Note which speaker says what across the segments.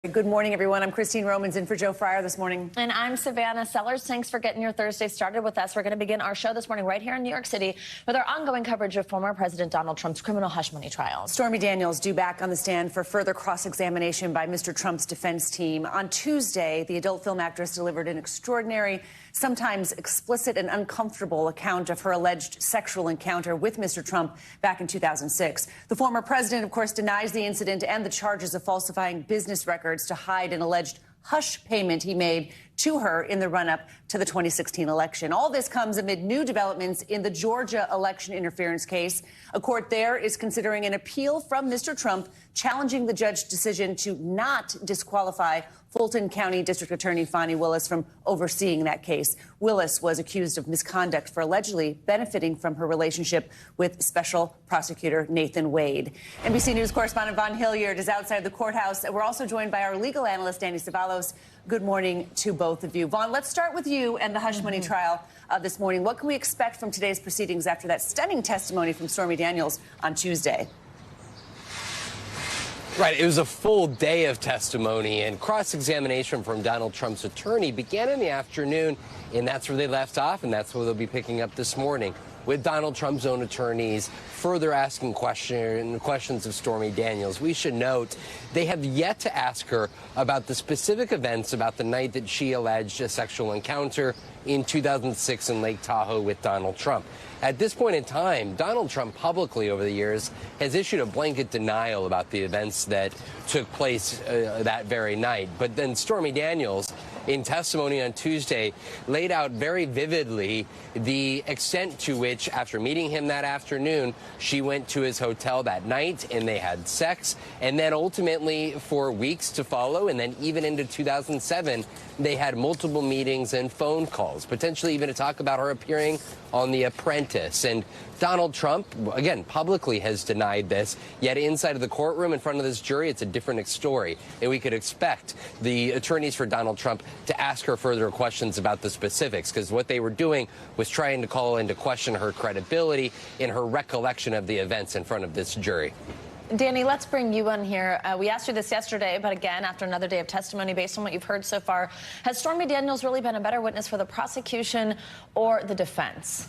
Speaker 1: Good morning, everyone. I'm Christine Romans in for Joe Fryer this morning.
Speaker 2: And I'm Savannah Sellers. Thanks for getting your Thursday started with us. We're going to begin our show this morning right here in New York City with our ongoing coverage of former President Donald Trump's criminal hush money trials.
Speaker 1: Stormy Daniels due back on the stand for further cross-examination by Mr. Trump's defense team. On Tuesday, the adult film actress delivered an extraordinary, sometimes explicit and uncomfortable account of her alleged sexual encounter with Mr. Trump back in 2006. The former president, of course, denies the incident and the charges of falsifying business records to hide an alleged hush payment he made to her in the run-up to the 2016 election. All this comes amid new developments in the Georgia election interference case. A court there is considering an appeal from Mr. Trump challenging the judge's decision to not disqualify Fulton County District Attorney Fani Willis from overseeing that case. Willis was accused of misconduct for allegedly benefiting from her relationship with Special Prosecutor Nathan Wade. NBC News correspondent Von Hilliard is outside the courthouse. We're also joined by our legal analyst, Danny Ceballos. Good morning to both of you. Vaughn, let's start with you and the hush money trial this morning. What can we expect from today's proceedings after that stunning testimony from Stormy Daniels on Tuesday?
Speaker 3: Right. It was a full day of testimony, and cross-examination from Donald Trump's attorney began in the afternoon, and that's where they left off, and that's where they'll be picking up this morning, with Donald Trump's own attorneys further asking questions of Stormy Daniels. We should note they have yet to ask her about the specific events about the night that she alleged a sexual encounter in 2006 in Lake Tahoe with Donald Trump. At this point in time, Donald Trump publicly over the years has issued a blanket denial about the events that took place that very night. But then Stormy Daniels, in testimony on Tuesday, laid out very vividly the extent to which, after meeting him that afternoon, she went to his hotel that night and they had sex. And then ultimately, for weeks to follow, and then even into 2007, they had multiple meetings and phone calls, potentially even to talk about her appearing on The Apprentice. And Donald Trump, again, publicly has denied this, yet inside of the courtroom in front of this jury, it's a different story. And we could expect the attorneys for Donald Trump to ask her further questions about the specifics, because what they were doing was trying to call into question her credibility in her recollection of the events in front of this jury.
Speaker 2: Danny, let's bring you in here. We asked you this yesterday, but again, after another day of testimony, based on what you've heard so far, has Stormy Daniels really been a better witness for the prosecution or the defense?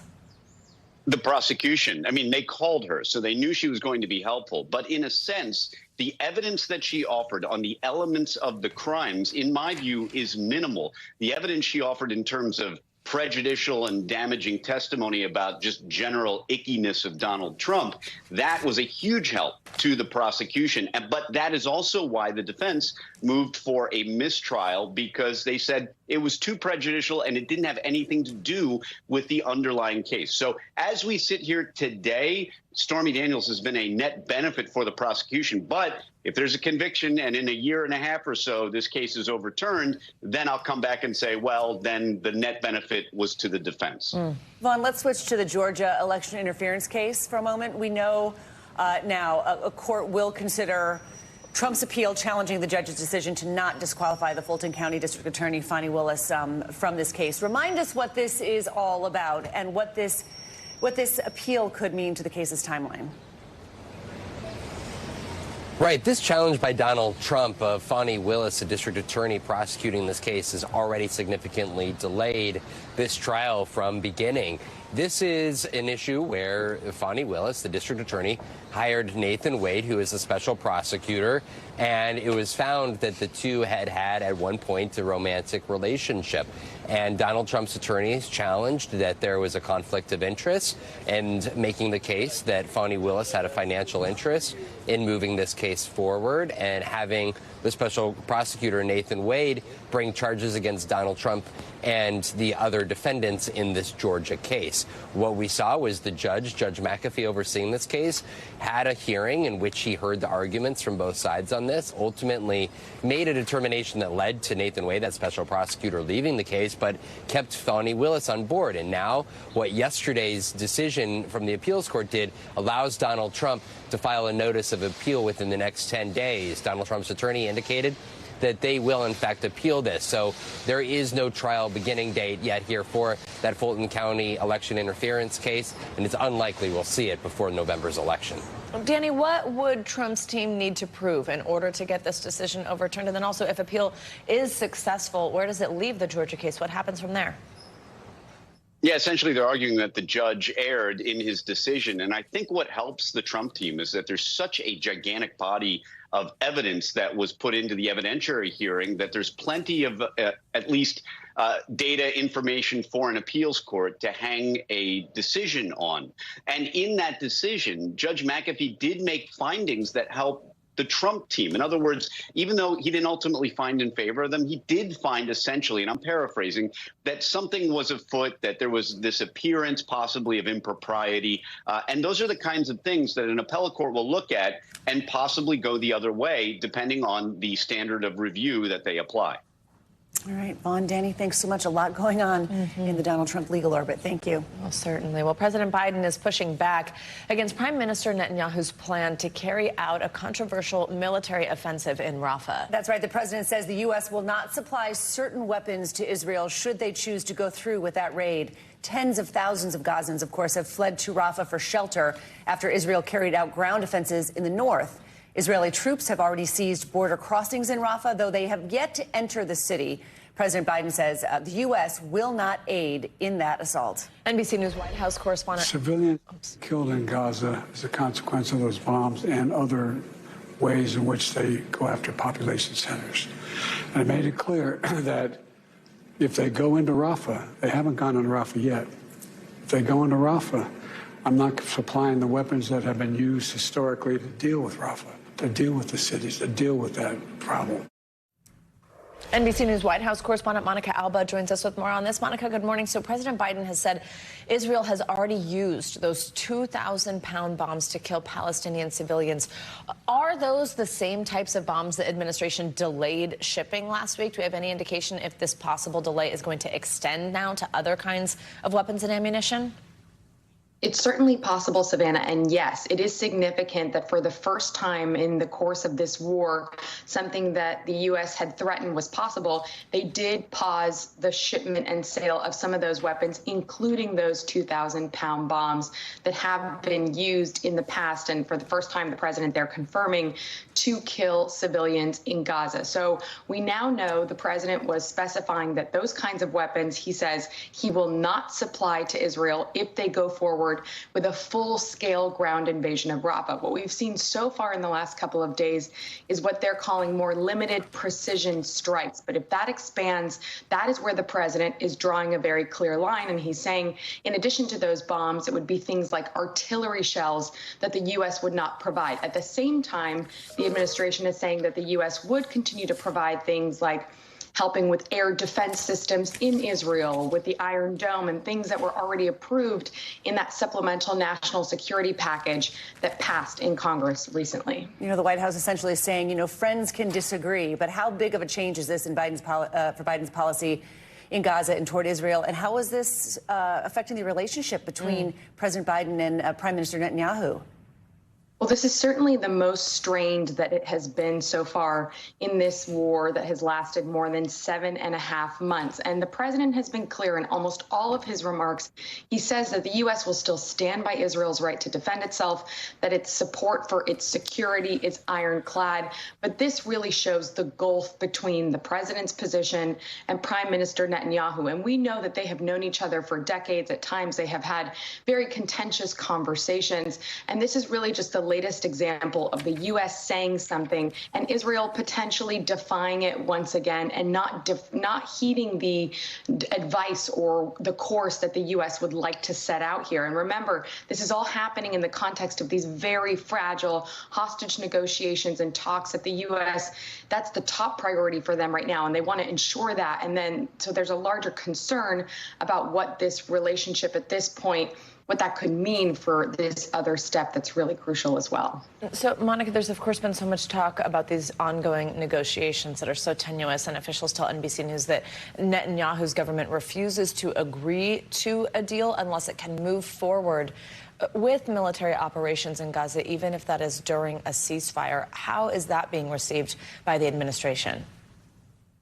Speaker 4: The prosecution. I mean, they called her, so they knew she was going to be helpful. But in a sense, the evidence that she offered on the elements of the crimes, in my view, is minimal. The evidence she offered in terms of prejudicial and damaging testimony about just general ickiness of Donald Trump, that was a huge help to the prosecution. But that is also why the defense moved for a mistrial, because they said it was too prejudicial and it didn't have anything to do with the underlying case. So as we sit here today, Stormy Daniels has been a net benefit for the prosecution. But if there's a conviction and in a year and a half or so this case is overturned, then I'll come back and say, well, then the net benefit was to the defense.
Speaker 1: Vaughn, let's switch to the Georgia election interference case for a moment. We know now a court will consider Trump's appeal challenging the judge's decision to not disqualify the Fulton County District Attorney Fani Willis from this case. Remind us what this is all about and what this appeal could mean to the case's timeline.
Speaker 3: Right. This challenge by Donald Trump of Fani Willis, a district attorney prosecuting this case, has already significantly delayed this trial from beginning. This is an issue where Fani Willis, the district attorney, hired Nathan Wade, who is a special prosecutor, and it was found that the two had at one point a romantic relationship. And Donald Trump's attorneys challenged that there was a conflict of interest and making the case that Fani Willis had a financial interest in moving this case forward and having the special prosecutor Nathan Wade bring charges against Donald Trump and the other defendants in this Georgia case. What we saw was the Judge McAfee overseeing this case, had a hearing in which he heard the arguments from both sides on this, ultimately made a determination that led to Nathan Wade, that special prosecutor, leaving the case, but kept Fani Willis on board. And now what yesterday's decision from the appeals court did allows Donald Trump to file a notice of appeal within the next 10 days. Donald Trump's attorney indicated that they will, in fact, appeal this. So there is no trial beginning date yet here for that Fulton County election interference case, and it's unlikely we'll see it before November's election.
Speaker 2: Danny, what would Trump's team need to prove in order to get this decision overturned? And then also, if appeal is successful, where does it leave the Georgia case? What happens from there?
Speaker 4: Yeah, essentially, they're arguing that the judge erred in his decision. And I think what helps the Trump team is that there's such a gigantic body of evidence that was put into the evidentiary hearing that there's plenty of at least data information for an appeals court to hang a decision on. And in that decision, Judge McAfee did make findings that help the Trump team. In other words, even though he didn't ultimately find in favor of them, he did find essentially, and I'm paraphrasing, that something was afoot, that there was this appearance possibly of impropriety. And those are the kinds of things that an appellate court will look at and possibly go the other way, depending on the standard of review that they apply.
Speaker 1: All right, Vaughn, Danny, thanks so much. A lot going on in the Donald Trump legal orbit. Thank you.
Speaker 2: Well, certainly. Well, President Biden is pushing back against Prime Minister Netanyahu's plan to carry out a controversial military offensive in Rafah.
Speaker 1: That's right. The president says the U.S. will not supply certain weapons to Israel should they choose to go through with that raid. Tens of thousands of Gazans, of course, have fled to Rafah for shelter after Israel carried out ground offenses in the north. Israeli troops have already seized border crossings in Rafah, though they have yet to enter the city. President Biden says the U.S. will not aid in that assault.
Speaker 2: NBC News White House correspondent.
Speaker 5: Civilians killed in Gaza as a consequence of those bombs and other ways in which they go after population centers. And I made it clear that if they go into Rafah, they haven't gone into Rafah yet. If they go into Rafah, I'm not supplying the weapons that have been used historically to deal with Rafah, to deal with the cities, to deal with that problem.
Speaker 2: NBC News White House correspondent Monica Alba joins us with more on this. Monica, good morning. So President Biden has said Israel has already used those 2,000-pound bombs to kill Palestinian civilians. Are those the same types of bombs the administration delayed shipping last week? Do we have any indication if this possible delay is going to extend now to other kinds of weapons and ammunition?
Speaker 6: It's certainly possible, Savannah, and yes, it is significant that for the first time in the course of this war, something that the U.S. had threatened was possible. They did pause the shipment and sale of some of those weapons, including those 2,000-pound bombs that have been used in the past. And for the first time, the president there confirming to kill civilians in Gaza. So we now know the president was specifying that those kinds of weapons, he says, he will not supply to Israel if they go forward with a full-scale ground invasion of Rafah. What we've seen so far in the last couple of days is what they're calling more limited precision strikes. But if that expands, that is where the president is drawing a very clear line. And he's saying, in addition to those bombs, it would be things like artillery shells that the U.S. would not provide. At the same time, the administration is saying that the U.S. would continue to provide things like helping with air defense systems in Israel, with the Iron Dome, and things that were already approved in that supplemental national security package that passed in Congress recently.
Speaker 1: You know, the White House essentially is saying, you know, friends can disagree, but how big of a change is this in for Biden's policy in Gaza and toward Israel? And how is this affecting the relationship between President Biden and Prime Minister Netanyahu?
Speaker 6: Well, this is certainly the most strained that it has been so far in this war that has lasted more than 7.5 months. And the president has been clear in almost all of his remarks. He says that the U.S. will still stand by Israel's right to defend itself, that its support for its security is ironclad. But this really shows the gulf between the president's position and Prime Minister Netanyahu. And we know that they have known each other for decades. At times, they have had very contentious conversations. And this is really just the latest example of the U.S. saying something and Israel potentially defying it once again and not heeding the advice or the course that the U.S. would like to set out here. And remember, this is all happening in the context of these very fragile hostage negotiations and talks at the U.S. That's the top priority for them right now, and they want to ensure that. And then so there's a larger concern about what this relationship at this point, what that could mean for this other step that's really crucial as well.
Speaker 2: So, Monica, there's of course been so much talk about these ongoing negotiations that are so tenuous, and officials tell NBC News that Netanyahu's government refuses to agree to a deal unless it can move forward with military operations in Gaza, even if that is during a ceasefire. How is that being received by the administration?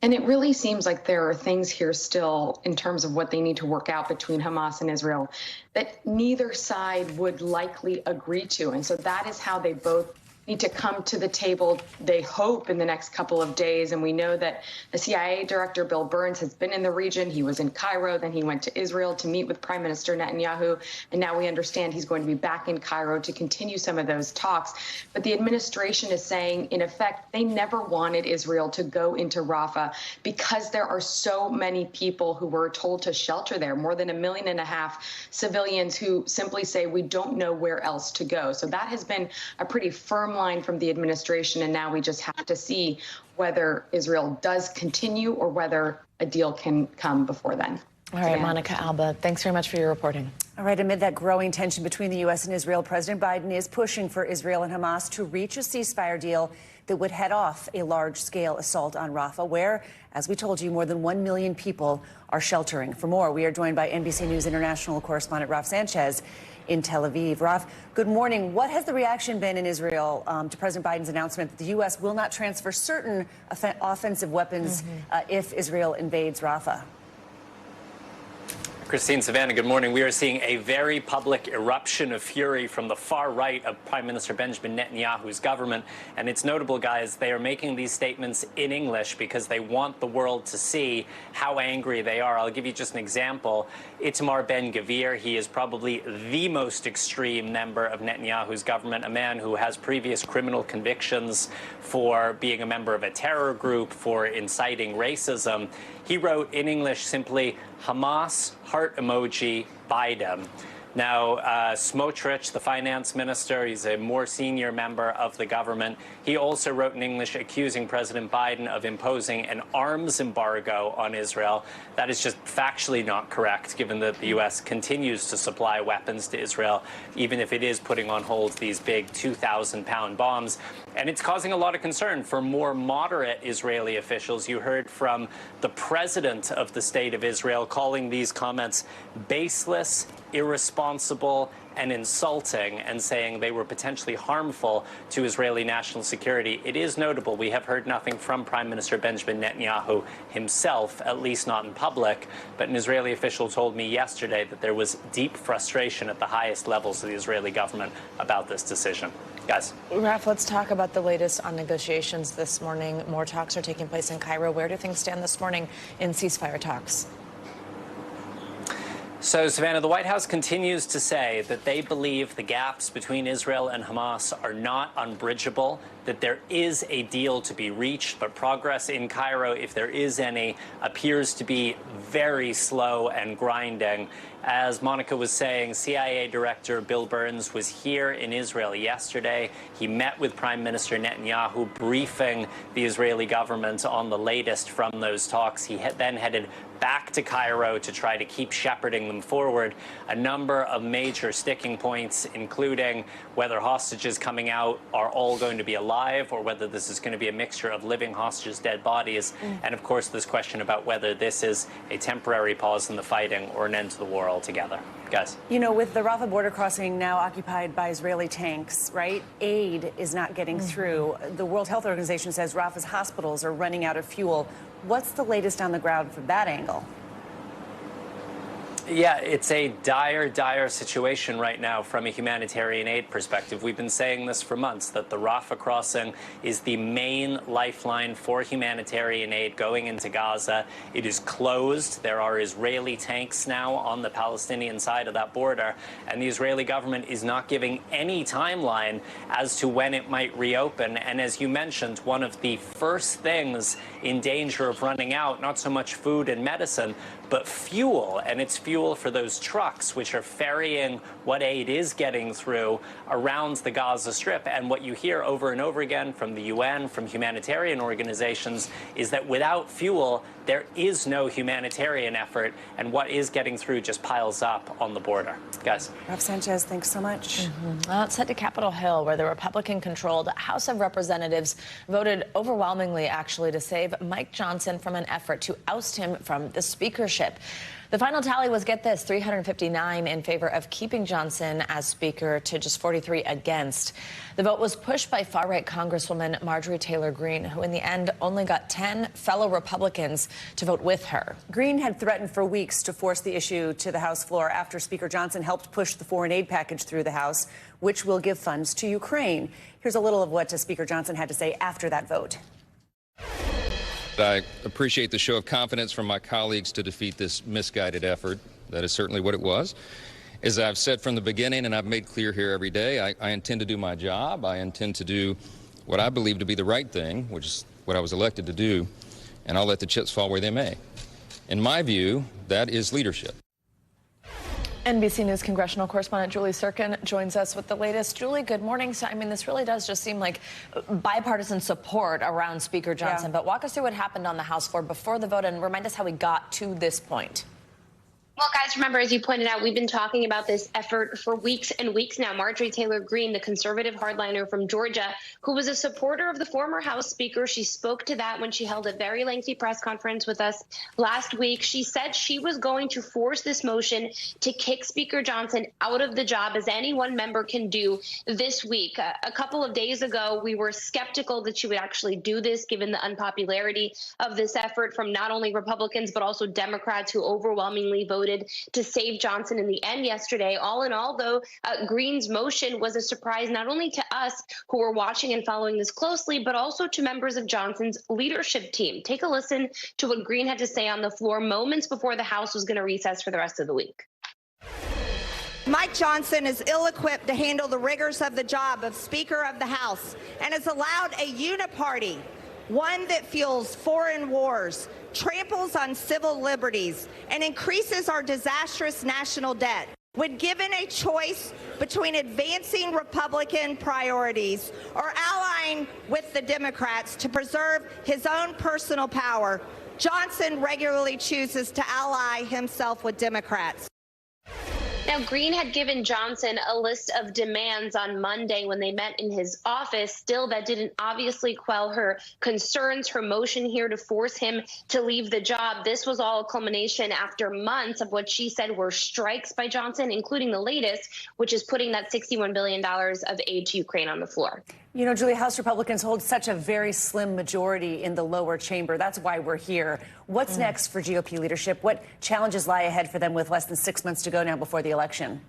Speaker 6: And it really seems like there are things here still in terms of what they need to work out between Hamas and Israel that neither side would likely agree to. And so that is how they both need to come to the table, they hope, in the next couple of days. And we know that the CIA director, Bill Burns, has been in the region. He was in Cairo, then he went to Israel to meet with Prime Minister Netanyahu. And now we understand he's going to be back in Cairo to continue some of those talks. But the administration is saying, in effect, they never wanted Israel to go into Rafah because there are so many people who were told to shelter there, more than 1.5 million civilians who simply say, we don't know where else to go. So that has been a pretty firm line from the administration, and now we just have to see whether Israel does continue or whether a deal can come before then.
Speaker 2: All right, Monica Alba, thanks very much for your reporting.
Speaker 1: All right, amid that growing tension between the U.S. and Israel, President Biden is pushing for Israel and Hamas to reach a ceasefire deal that would head off a large-scale assault on Rafah, where, as we told you, more than 1 million people are sheltering. For more, we are joined by NBC News international correspondent Raf Sanchez in Tel Aviv. Raf, good morning. What has the reaction been in Israel to President Biden's announcement that the U.S. will not transfer certain offensive weapons if Israel invades Rafah?
Speaker 7: Christine, Savannah, good morning. We are seeing a very public eruption of fury from the far right of Prime Minister Benjamin Netanyahu's government. And it's notable, guys, they are making these statements in English because they want the world to see how angry they are. I'll give you just an example. Itamar Ben-Gvir, he is probably the most extreme member of Netanyahu's government, a man who has previous criminal convictions for being a member of a terror group, for inciting racism. He wrote in English simply, Hamas, heart emoji, Biden. Now, Smotrich, the finance minister, he's a more senior member of the government. He also wrote in English accusing President Biden of imposing an arms embargo on Israel. That is just factually not correct, given that the U.S. continues to supply weapons to Israel, even if it is putting on hold these big 2,000-pound bombs. And it's causing a lot of concern for more moderate Israeli officials. You heard from the president of the state of Israel calling these comments baseless, irresponsible, and insulting, and saying they were potentially harmful to Israeli national security. It is notable we have heard nothing from Prime Minister Benjamin Netanyahu himself, at least not in public, but an Israeli official told me yesterday that there was deep frustration at the highest levels of the Israeli government about this decision. Guys.
Speaker 2: Raf, let's talk about the latest on negotiations this morning. More talks are taking place in Cairo. Where do things stand this morning in ceasefire talks?
Speaker 7: So, Savannah, the White House continues to say that they believe the gaps between Israel and Hamas are not unbridgeable, that there is a deal to be reached, but progress in Cairo, if there is any, appears to be very slow and grinding. As Monica was saying, CIA Director Bill Burns was here in Israel yesterday. He met with Prime Minister Netanyahu, briefing the Israeli government on the latest from those talks. He then headed back to Cairo to try to keep shepherding them forward. A number of major sticking points, including whether hostages coming out are all going to be alive or whether this is going to be a mixture of living hostages, dead bodies. And of course, this question about whether this is a temporary pause in the fighting or an end to the war altogether. Guys.
Speaker 1: You know, with the Rafah border crossing now occupied by Israeli tanks, right, aid is not getting through. The World Health Organization says Rafah's hospitals are running out of fuel. What's the latest on the ground from that angle?
Speaker 7: Yeah, it's a dire, dire situation right now from a humanitarian aid perspective. We've been saying this for months, that the Rafah crossing is the main lifeline for humanitarian aid going into Gaza. It is closed. There are Israeli tanks now on the Palestinian side of that border, and the Israeli government is not giving any timeline as to when it might reopen. And as you mentioned, one of the first things in danger of running out, not so much food and medicine, but fuel, and it's fuel for those trucks which are ferrying what aid is getting through around the Gaza Strip. And what you hear over and over again from the UN, from humanitarian organizations, is that without fuel, there is no humanitarian effort, and what is getting through just piles up on the border. Guys.
Speaker 1: Raf Sanchez, thanks so much.
Speaker 2: Let's head to Capitol Hill, where the Republican-controlled House of Representatives voted overwhelmingly, actually, to save Mike Johnson from an effort to oust him from the speakership. The final tally was get this, 359 in favor of keeping Johnson as Speaker to just 43 against. The vote was pushed by far-right Congresswoman Marjorie Taylor Greene, who in the end only got 10 fellow Republicans to vote with her.
Speaker 1: Greene had threatened for weeks to force the issue to the House floor after Speaker Johnson helped push the foreign aid package through the House, which will give funds to Ukraine. Here's a little of what Speaker Johnson had to say after that vote.
Speaker 8: I appreciate the show of confidence from my colleagues to defeat this misguided effort. That is certainly what it was. As I've said from the beginning, and I've made clear here every day, I intend to do my job. I intend to do what I believe to be the right thing, which is what I was elected to do, and I'll let the chips fall where they may. In my view, that is leadership.
Speaker 2: NBC News congressional correspondent Julie Sirkin joins us with the latest. Julie, good morning. So, I mean, this really does just seem like bipartisan support around Speaker Johnson. But walk us through what happened on the House floor before the vote and remind us how we got to this point.
Speaker 9: Well, guys, remember, as you pointed out, we've been talking about this effort for weeks and weeks now. Marjorie Taylor Greene, the conservative hardliner from Georgia, who was a supporter of the former House Speaker. She spoke to that when she held a very lengthy press conference with us last week. She said she was going to force this motion to kick Speaker Johnson out of the job, as any one member can do this week. A couple of days ago, we were skeptical that she would actually do this, given the unpopularity of this effort from not only Republicans, but also Democrats, who overwhelmingly voted to save Johnson in the end yesterday. All in all, though, Greene's motion was a surprise not only to us who were watching and following this closely, but also to members of Johnson's leadership team. Take a listen to what Greene had to say on the floor moments before the House was going to recess for the rest of the week.
Speaker 10: Mike Johnson is ill-equipped to handle the rigors of the job of Speaker of the House and has allowed a uniparty, one that fuels foreign wars, tramples on civil liberties, and increases our disastrous national debt. When given a choice between advancing Republican priorities or allying with the Democrats to preserve his own personal power, Johnson regularly chooses to ally himself with Democrats.
Speaker 9: Now, Greene had given Johnson a list of demands on Monday when they met in his office. Still, that didn't obviously quell her concerns, her motion here to force him to leave the job. This was all a culmination after months of what she said were strikes by Johnson, including the latest, which is putting that $61 billion of aid to Ukraine on the floor.
Speaker 1: You know, Julie, House Republicans hold such a very slim majority in the lower chamber. That's why we're here. What's next for GOP leadership? What challenges lie ahead for them with less than 6 months to go now before the election?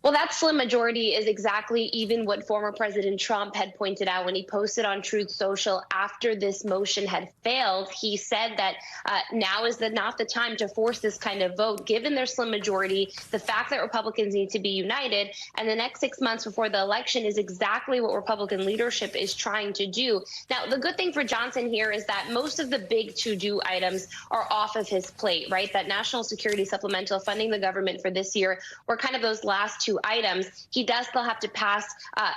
Speaker 9: Well, that slim majority is exactly even what former President Trump had pointed out when he posted on Truth Social after this motion had failed. He said that now is not the time to force this kind of vote, given their slim majority, the fact that Republicans need to be united, and the next 6 months before the election is exactly what Republican leadership is trying to do. Now, the good thing for Johnson here is that most of the big to-do items are off of his plate, right? That national security supplemental funding the government for this year were kind of those last two items. He does still have to pass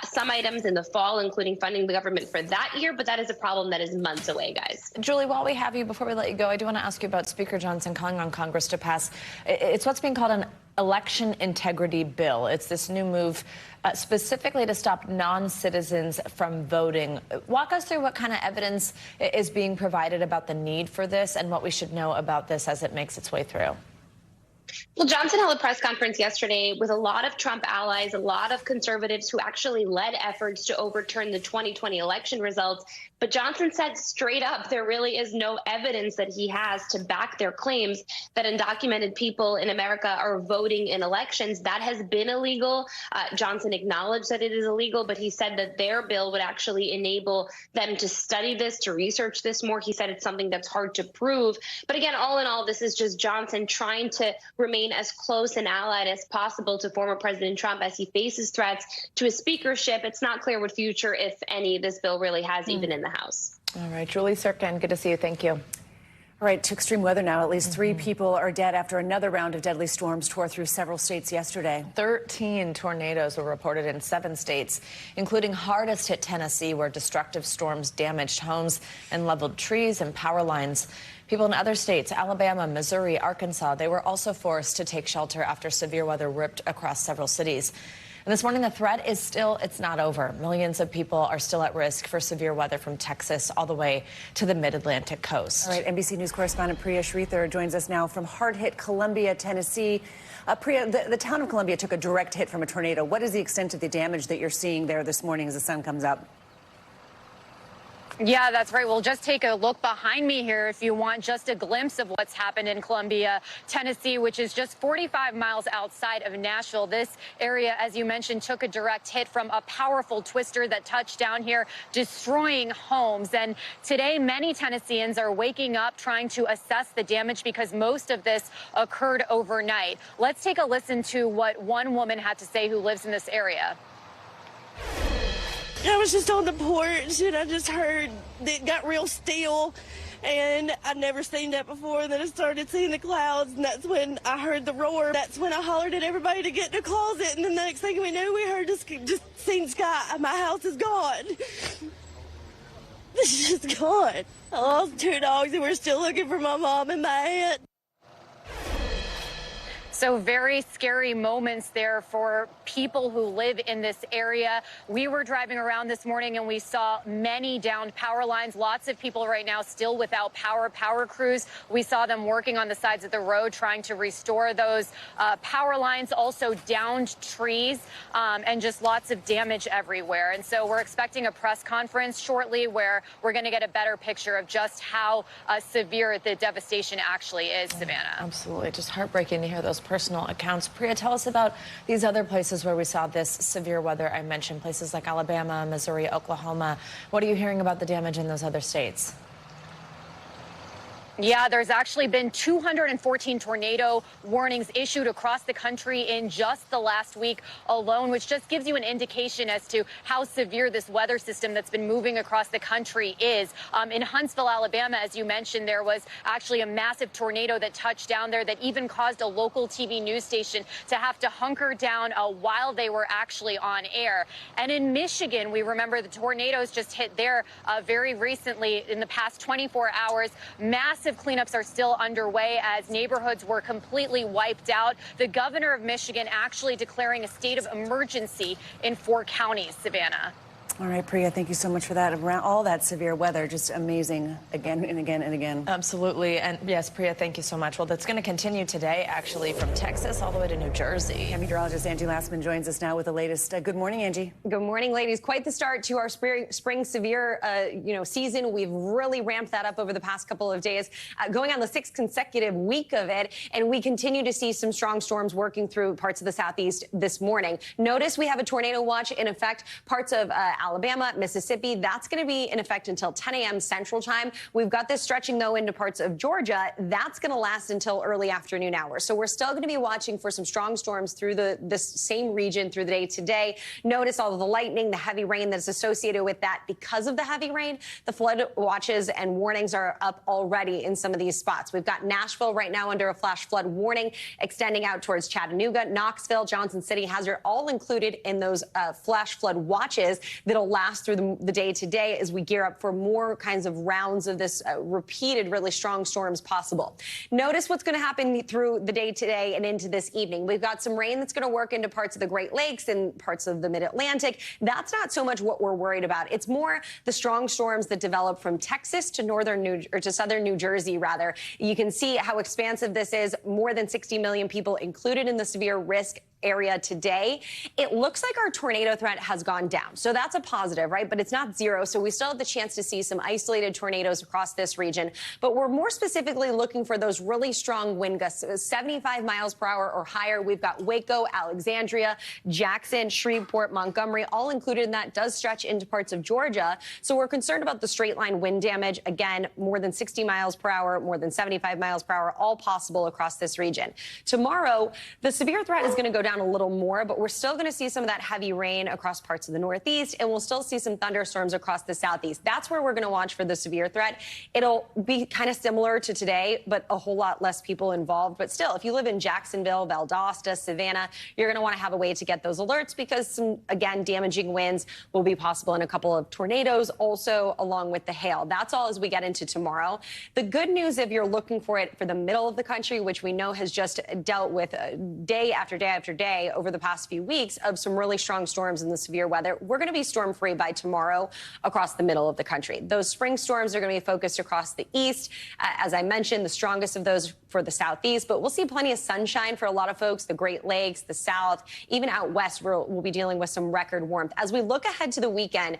Speaker 9: some items in the fall, including funding the government for that year, but that is a problem that is months away, guys.
Speaker 2: Julie, while we have you, before we let you go, I do want to ask you about Speaker Johnson calling on Congress to pass. It's what's being called an election integrity bill. It's this new move specifically to stop non-citizens from voting. Walk us through what kind of evidence is being provided about the need for this and what we should know about this as it makes its way through.
Speaker 9: Well, Johnson held a press conference yesterday with a lot of Trump allies, a lot of conservatives who actually led efforts to overturn the 2020 election results. But Johnson said straight up there really is no evidence that he has to back their claims that undocumented people in America are voting in elections. That has been illegal. Johnson acknowledged that it is illegal, but he said that their bill would actually enable them to study this, to research this more. He said it's something that's hard to prove. But again, all in all, this is just Johnson trying to remain as close and allied as possible to former President Trump as he faces threats to his speakership. It's not clear what future, if any, this bill really has even in the House.
Speaker 2: All right, Julie Sirkin, good to see you. Thank you.
Speaker 1: All right, to extreme weather now. At least 3 people are dead after another round of deadly storms tore through several states yesterday.
Speaker 2: 13 tornadoes were reported in 7 states, including hardest hit Tennessee, where destructive storms damaged homes and leveled trees and power lines. People in other states, Alabama, Missouri, Arkansas, they were also forced to take shelter after severe weather ripped across several cities. And this morning, the threat is still, it's not over. Millions of people are still at risk for severe weather from Texas all the way to the mid-Atlantic coast.
Speaker 1: All right, NBC News correspondent Priya Sridhar joins us now from hard-hit Columbia, Tennessee. Priya, the town of Columbia took a direct hit from a tornado. What is the extent of the damage that you're seeing there this morning as the sun comes up?
Speaker 11: Yeah, that's right. We'll just take a look behind me here if you want just a glimpse of what's happened in Columbia, Tennessee, which is just 45 miles outside of Nashville. This area, as you mentioned, took a direct hit from a powerful twister that touched down here, destroying homes. And today, many Tennesseans are waking up trying to assess the damage because most of this occurred overnight. Let's take a listen to what one woman had to say who lives in this area.
Speaker 12: I was just on the porch and I just heard it got real still, and I'd never seen that before. And then I started seeing the clouds, and that's when I heard the roar. That's when I hollered at everybody to get in the closet, and the next thing we knew, we heard just seen sky. My house is gone. It's just gone. I lost 2 dogs, and we're still looking for my mom and my aunt.
Speaker 11: So very scary moments there for people who live in this area. We were driving around this morning and we saw many downed power lines. Lots of people right now still without power. Power crews, we saw them working on the sides of the road trying to restore those power lines. Also downed trees and just lots of damage everywhere. And so we're expecting a press conference shortly where we're going to get a better picture of just how severe the devastation actually is, Savannah.
Speaker 2: Absolutely. Just heartbreaking to hear those personal accounts. Priya, tell us about these other places where we saw this severe weather. I mentioned places like Alabama, Missouri, Oklahoma. What are you hearing about the damage in those other states?
Speaker 11: Yeah, there's actually been 214 tornado warnings issued across the country in just the last week alone, which just gives you an indication as to how severe this weather system that's been moving across the country is. In Huntsville, Alabama, as you mentioned, there was actually a massive tornado that touched down there that even caused a local TV news station to have to hunker down while they were actually on air. And in Michigan, we remember the tornadoes just hit there very recently in the past 24 hours. Massive cleanups are still underway as neighborhoods were completely wiped out. The governor of Michigan actually declaring a state of emergency in 4 counties, Savannah.
Speaker 1: All right, Priya, thank you so much for that. Around all that severe weather, just amazing again and again and again.
Speaker 2: Absolutely. And yes, Priya, thank you so much. Well, that's going to continue today, actually, from Texas all the way to New Jersey.
Speaker 1: Meteorologist Angie Lassman joins us now with the latest. Good morning, Angie.
Speaker 13: Good morning, ladies. Quite the start to our spring severe, season. We've really ramped that up over the past couple of days, going on the 6th consecutive week of it. And we continue to see some strong storms working through parts of the southeast this morning. Notice we have a tornado watch in effect, parts of Alabama, Mississippi. That's going to be in effect until 10 a.m. Central Time. We've got this stretching, though, into parts of Georgia. That's going to last until early afternoon hours. So we're still going to be watching for some strong storms through this same region through the day today. Notice all of the lightning, the heavy rain that's associated with that. Because of the heavy rain, the flood watches and warnings are up already in some of these spots. We've got Nashville right now under a flash flood warning, extending out towards Chattanooga, Knoxville, Johnson City, Hazard, all included in those flash flood watches that'll last through the day today as we gear up for more kinds of rounds of this repeated, really strong storms possible. Notice what's going to happen through the day today and into this evening. We've got some rain that's going to work into parts of the Great Lakes and parts of the Mid-Atlantic. That's not so much what we're worried about. It's more the strong storms that develop from Texas to southern New Jersey, rather. You can see how expansive this is. More than 60 million people included in the severe risk area today. It looks like our tornado threat has gone down. So that's a positive, right? But it's not zero. So we still have the chance to see some isolated tornadoes across this region. But we're more specifically looking for those really strong wind gusts, 75 miles per hour or higher. We've got Waco, Alexandria, Jackson, Shreveport, Montgomery, all included in that. Does stretch into parts of Georgia. So we're concerned about the straight line wind damage. Again, more than 60 miles per hour, more than 75 miles per hour, all possible across this region. Tomorrow, the severe threat is going to go down a little more, but we're still going to see some of that heavy rain across parts of the Northeast, and we'll still see some thunderstorms across the Southeast. That's where we're going to watch for the severe threat. It'll be kind of similar to today, but a whole lot less people involved. But still, if you live in Jacksonville, Valdosta, Savannah, you're going to want to have a way to get those alerts because some, again, damaging winds will be possible in a couple of tornadoes, also along with the hail. That's all as we get into tomorrow. The good news, if you're looking for it for the middle of the country, which we know has just dealt with day after day after day day over the past few weeks of some really strong storms and the severe weather. We're going to be storm free by tomorrow across the middle of the country. Those spring storms are going to be focused across the east. As I mentioned, the strongest of those for the southeast, but we'll see plenty of sunshine for a lot of folks, the Great Lakes, the south, even out west, we'll be dealing with some record warmth. As we look ahead to the weekend,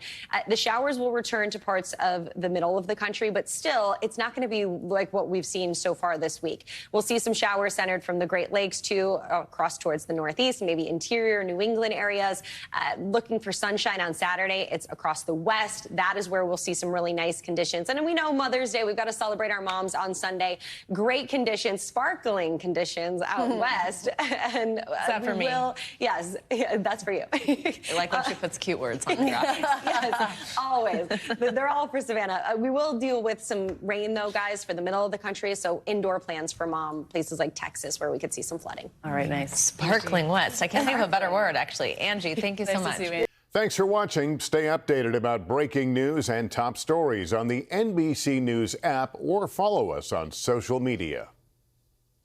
Speaker 13: the showers will return to parts of the middle of the country, but still, it's not going to be like what we've seen so far this week. We'll see some showers centered from the Great Lakes to across towards the northeast, maybe interior New England areas. Looking for sunshine on Saturday, it's across the west. That is where we'll see some really nice conditions. And we know Mother's Day, we've got to celebrate our moms on Sunday. Great conditions, sparkling conditions out west. And
Speaker 2: that for me?
Speaker 13: Yes, that's for you.
Speaker 2: I like when she puts cute words on the graphics.
Speaker 13: Yes, always. They're all for Savannah. We will deal with some rain, though, guys, for the middle of the country. So indoor plans for mom, places like Texas, where we could see some flooding.
Speaker 2: All right, nice. Sparkling west. I can't think of a better word, actually. Angie, thank you so much.
Speaker 14: Thanks for watching. Stay updated about breaking news and top stories on the NBC News app or follow us on social media.